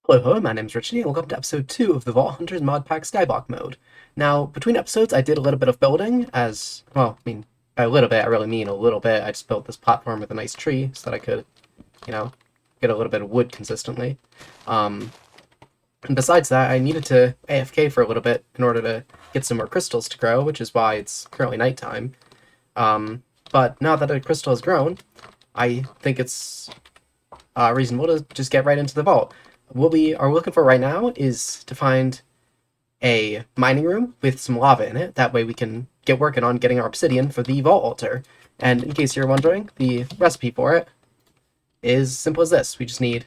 Hello, hello, my name's Richie, and welcome to episode 2 of the Vaulthunters Mod Pack Skyvault mode. Now, between episodes, I did a little bit of building, well, by a little bit, I really mean a little bit. I just built this platform with a nice tree so that I could, you know, get a little bit of wood consistently. Um, and besides that, I needed to AFK for a little bit in order to get some more crystals to grow, which is why it's currently nighttime. But now that a crystal has grown, I think it's reasonable to just get right into the vault. What we are looking for right now is to find a mining room with some lava in it. That way we can get working on getting our obsidian for the vault altar. And in case you're wondering, the recipe for it is simple as this. We just need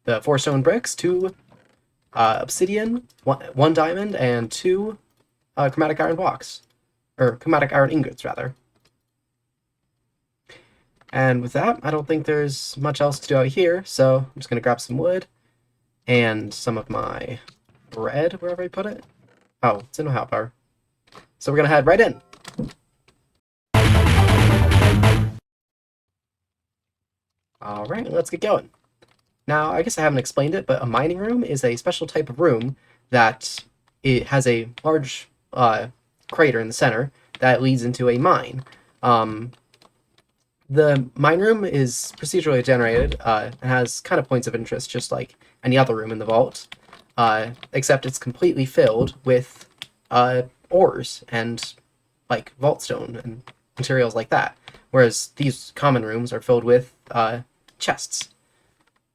the 4 stone bricks, 2 obsidian, one diamond, and 2 chromatic iron blocks. Or chromatic iron ingots, rather. And with that, I don't think there's much else to do out here, so I'm just going to grab some wood and some of my bread, wherever I put it. Oh, it's in my hotbar. So we're going to head right in. Alright, let's get going. Now, I guess I haven't explained it, but a mining room is a special type of room that it has a large crater in the center that leads into a mine. The mine room is procedurally generated and has kind of points of interest, just like any other room in the vault, except it's completely filled with ores and like vault stone and materials like that, whereas these common rooms are filled with chests.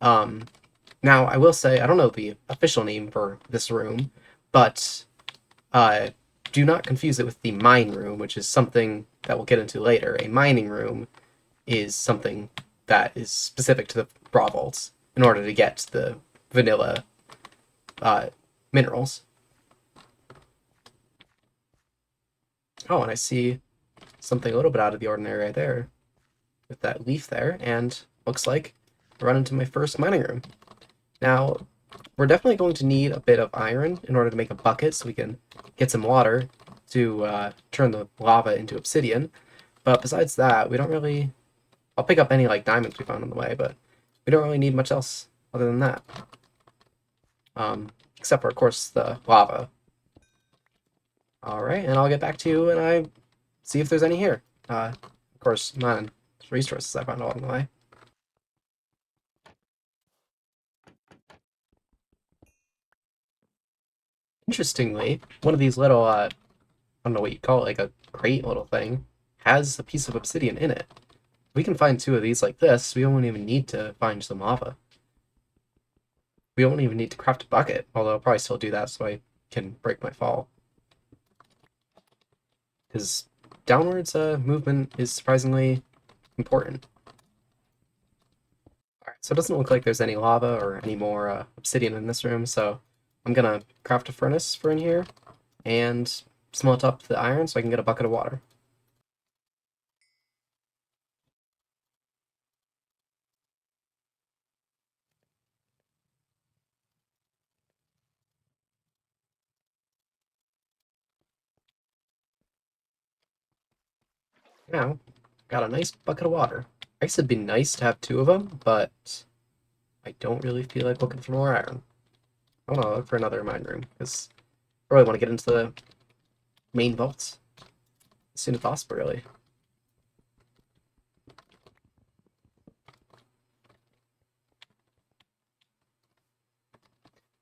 Now, I will say, I don't know the official name for this room, but do not confuse it with the mine room, which is something that we'll get into later. A mining room is something that is specific to the Bra Vaults in order to get the vanilla minerals. Oh, and I see something a little bit out of the ordinary right there with that leaf there, and looks like I run into my first mining room. Now, we're definitely going to need a bit of iron in order to make a bucket so we can get some water to turn the lava into obsidian. But besides that, we don't really... I'll pick up any like diamonds we found on the way, but we don't really need much else other than that. Except for, of course, the lava. Alright, and I'll get back to you when I see if there's any here. Of course, not resources I found along the way. Interestingly, one of these little, I don't know what you call it, like a crate little thing, has a piece of obsidian in it. We can find 2 of these like this, we won't even need to find some lava. We won't even need to craft a bucket, although I'll probably still do that so I can break my fall. Because downwards movement is surprisingly important. Alright, so it doesn't look like there's any lava or any more obsidian in this room, so I'm gonna craft a furnace for in here and smelt up the iron so I can get a bucket of water. Now, got a nice bucket of water. I guess it'd be nice to have 2 of them, but I don't really feel like looking for more iron. I want to look for another mine room, because I really want to get into the main vaults as soon as possible, really.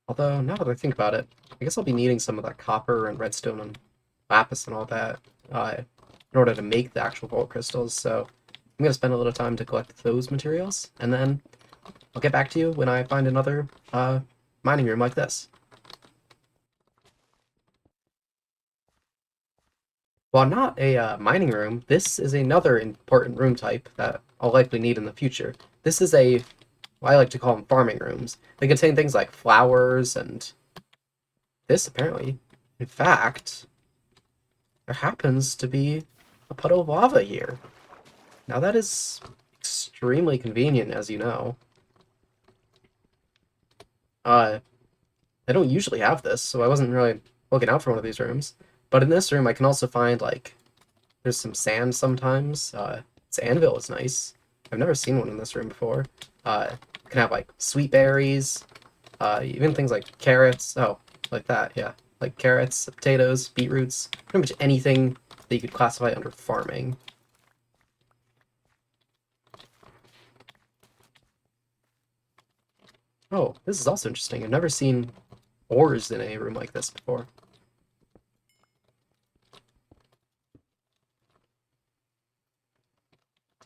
Although, now that I think about it, I guess I'll be needing some of that copper and redstone and lapis and all that in order to make the actual vault crystals, so I'm going to spend a little time to collect those materials, and then I'll get back to you when I find another mining room like this. While not a mining room, this is another important room type that I'll likely need in the future. This is well, I like to call them farming rooms. They contain things like flowers and this apparently. In fact, there happens to be a puddle of lava here. Now that is extremely convenient, as you know. I don't usually have this, so I wasn't really looking out for one of these rooms. But in this room, I can also find, like, there's some sand sometimes. This anvil is nice. I've never seen one in this room before. You can have, like, sweet berries, Even things like carrots. Oh, like that, yeah. Like carrots, potatoes, beetroots, pretty much anything that you could classify under farming. Oh, this is also interesting. I've never seen ores in a room like this before.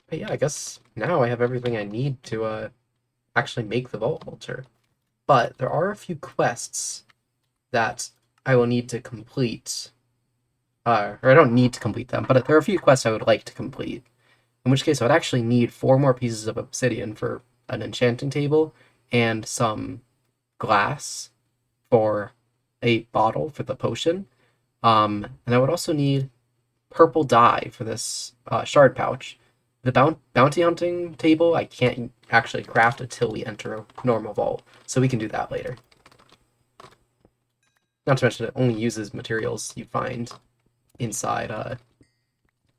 But yeah, I guess now I have everything I need to actually make the vault altar. But there are a few quests that I will need to complete. Or I don't need to complete them, but there are a few quests I would like to complete. In which case, I would actually need 4 more pieces of obsidian for an enchanting table and some glass for a bottle for the potion. And I would also need purple dye for this shard pouch. The bounty hunting table I can't actually craft until we enter a normal vault, so we can do that later. Not to mention it only uses materials you find inside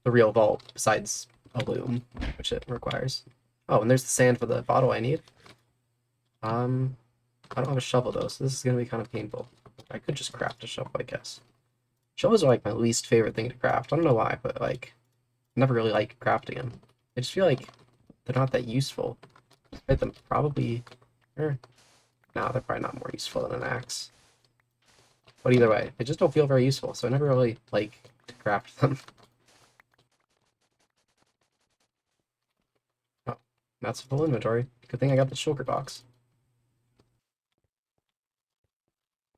the real vault, besides a loom, which it requires. Oh, and there's the sand for the bottle I need. I don't have a shovel though, so this is gonna be kind of painful. I could just craft a shovel, I guess. Shovels are like my least favorite thing to craft. I don't know why, but like, I never really like crafting them. I just feel like they're not that useful. Despite them probably, no, they're probably not more useful than an axe. But either way, they just don't feel very useful, so I never really like to craft them. Oh, that's full inventory. Good thing I got the shulker box.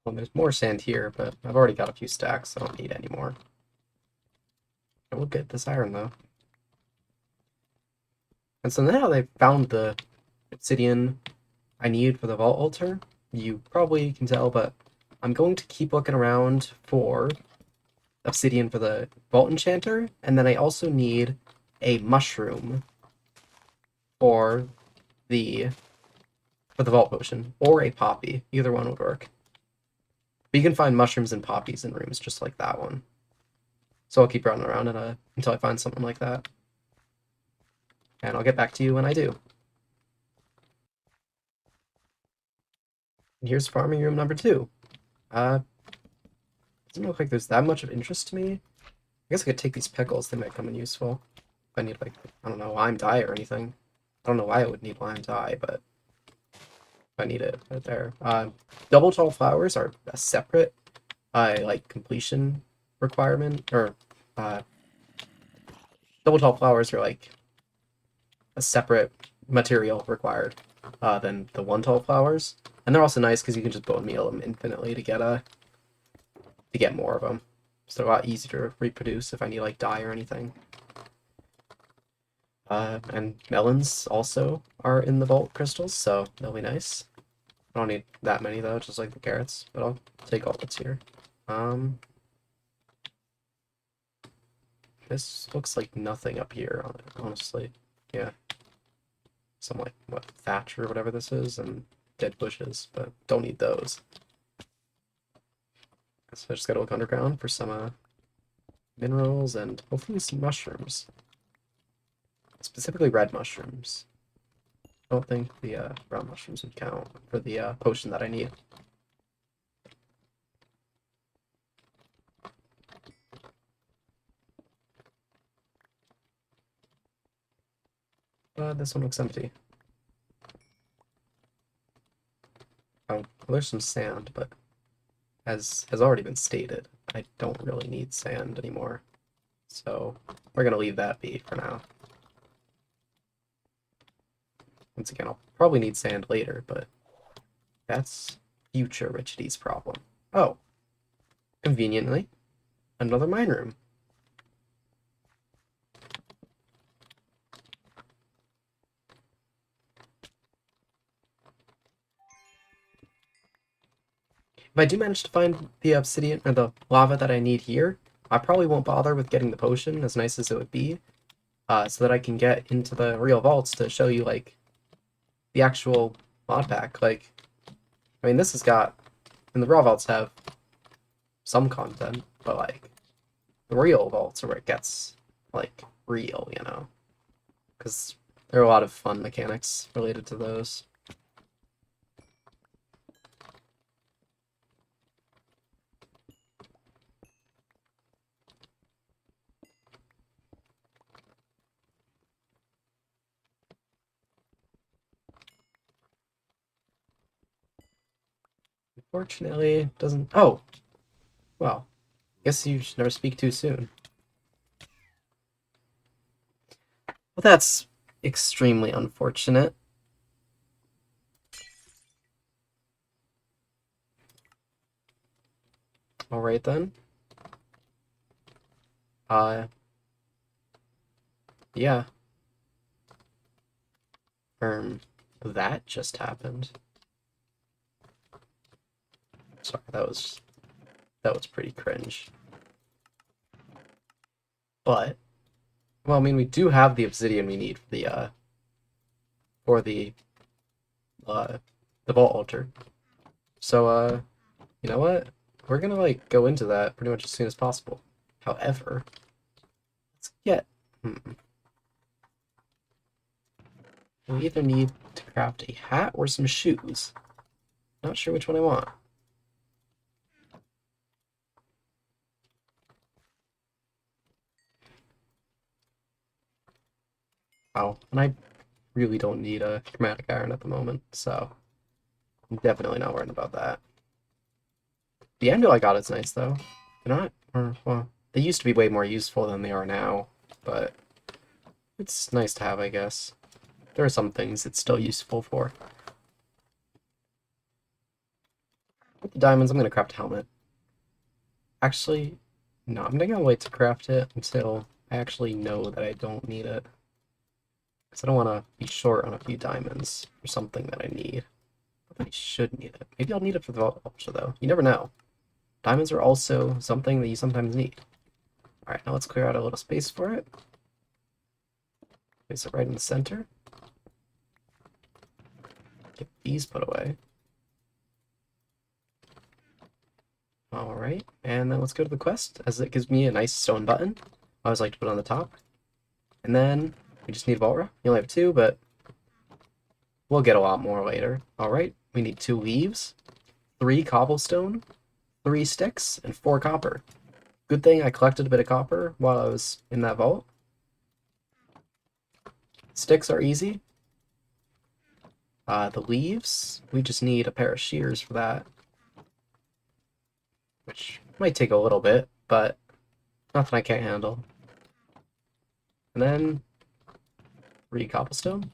Well, there's more sand here, but I've already got a few stacks, so I don't need any more. I will get this iron, though. And so now that I've found the obsidian I need for the vault altar, you probably can tell, but I'm going to keep looking around for obsidian for the vault enchanter, and then I also need a mushroom for the vault potion, or a poppy. Either one would work. But you can find mushrooms and poppies in rooms just like that one. So I'll keep running around until I find something like that. And I'll get back to you when I do. And here's farming room number 2. Doesn't look like there's that much of interest to me. I guess I could take these pickles, they might come in useful. If I need, like, I don't know, lime dye or anything. I don't know why I would need lime dye, but if I need it, right there. Double tall flowers are a separate, like, completion requirement, or, double tall flowers are, like, a separate material required than the one tall flowers. And they're also nice because you can just bone meal them infinitely to get more of them. So they're a lot easier to reproduce if I need like dye or anything. And melons also are in the vault crystals, so they'll be nice. I don't need that many though, just like the carrots, but I'll take all that's here. This looks like nothing up here, honestly. Yeah. Some like what thatch or whatever this is, and dead bushes, but don't need those. So I just gotta look underground for some minerals and hopefully some mushrooms. Specifically red mushrooms. I don't think the brown mushrooms would count for the potion that I need. This one looks empty. Oh, well, there's some sand, but as has already been stated, I don't really need sand anymore. So we're gonna leave that be for now. Once again, I'll probably need sand later, but that's future Richity's problem. Oh, conveniently, another mine room. If I do manage to find the obsidian or the lava that I need here, I probably won't bother with getting the potion, as nice as it would be, so that I can get into the real vaults to show you like the actual mod pack. Like, I mean, this has got, and the raw vaults have some content, but like the real vaults are where it gets like real, you know, because there are a lot of fun mechanics related to those. Fortunately, doesn't... Oh! Well, guess you should never speak too soon. Well, that's extremely unfortunate. Alright then. Yeah. That just happened. Sorry, that was pretty cringe. But, well, I mean, we do have the obsidian we need for the vault altar. So, you know what? We're gonna, like, go into that pretty much as soon as possible. However, let's get... We either need to craft a hat or some shoes. Not sure which one I want. Oh, and I really don't need a chromatic iron at the moment, so I'm definitely not worrying about that. The endo I got is nice, though. They're not, or, well, they used to be way more useful than they are now, but it's nice to have, I guess. There are some things it's still useful for. With the diamonds, I'm going to craft a helmet. Actually, no, I'm going to wait to craft it until I actually know that I don't need it. Because I don't want to be short on a few diamonds for something that I need. But I should need it. Maybe I'll need it for the vault also, though. You never know. Diamonds are also something that you sometimes need. Alright, now let's clear out a little space for it. Place it right in the center. Get these put away. Alright, and then let's go to the quest, as it gives me a nice stone button. I always like to put it on the top. And then we just need vault rock. We only have 2, but we'll get a lot more later. Alright, we need 2 leaves, 3 cobblestone, 3 sticks, and 4 copper. Good thing I collected a bit of copper while I was in that vault. Sticks are easy. The leaves, we just need a pair of shears for that. Which might take a little bit, but nothing I can't handle. And then 3 cobblestone.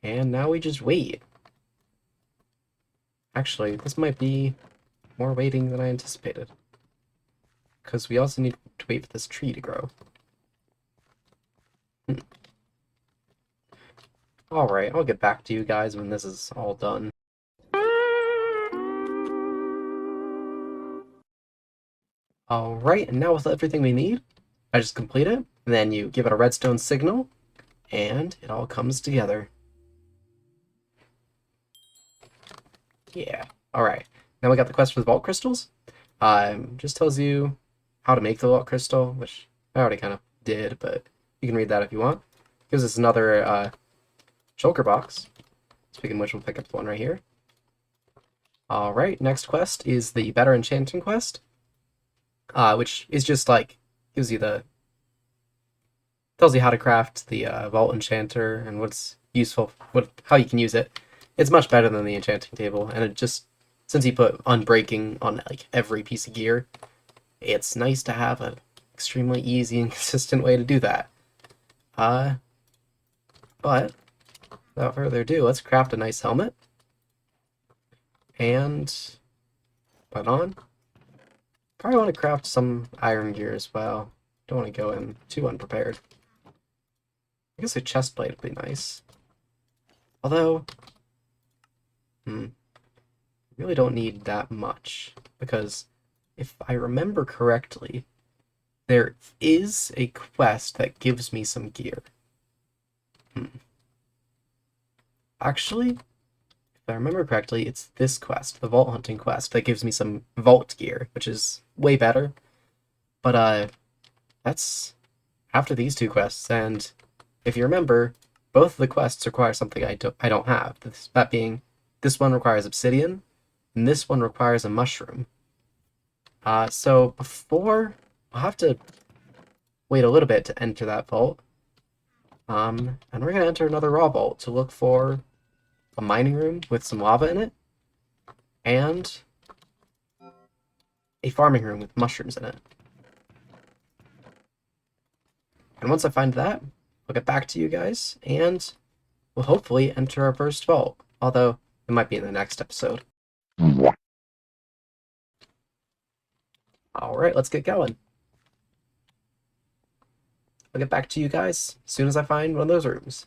And now we just wait. Actually, this might be more waiting than I anticipated. Because we also need to wait for this tree to grow. Alright, I'll get back to you guys when this is all done. Alright, and now with everything we need, I just complete it, and then you give it a redstone signal, and it all comes together. Yeah. Alright. Now we got the quest for the vault crystals. Just tells you how to make the vault crystal, which I already kind of did, but you can read that if you want. Gives us another shulker box. Speaking of which, we'll pick up the one right here. Alright, next quest is the Better Enchanting quest. Which is just like, gives you tells you how to craft the Vault Enchanter and what's useful, how you can use it. It's much better than the enchanting table, and it just, since you put unbreaking on like every piece of gear, it's nice to have an extremely easy and consistent way to do that. But without further ado, let's craft a nice helmet and put on. Probably want to craft some iron gear as well. Don't want to go in too unprepared. I guess a chest plate would be nice. Although, really don't need that much, because if I remember correctly, there is a quest that gives me some gear. Actually, if I remember correctly, it's this quest, the vault hunting quest, that gives me some vault gear, which is way better. But that's after these 2 quests, and if you remember, both of the quests require something I don't have. That being, this one requires obsidian, and this one requires a mushroom. So before, I'll have to wait a little bit to enter that vault. And we're gonna enter another raw vault to look for a mining room with some lava in it. and a farming room with mushrooms in it. And once I find that, I'll get back to you guys, and we'll hopefully enter our first vault. Although, it might be in the next episode. Alright, let's get going. I'll get back to you guys as soon as I find one of those rooms.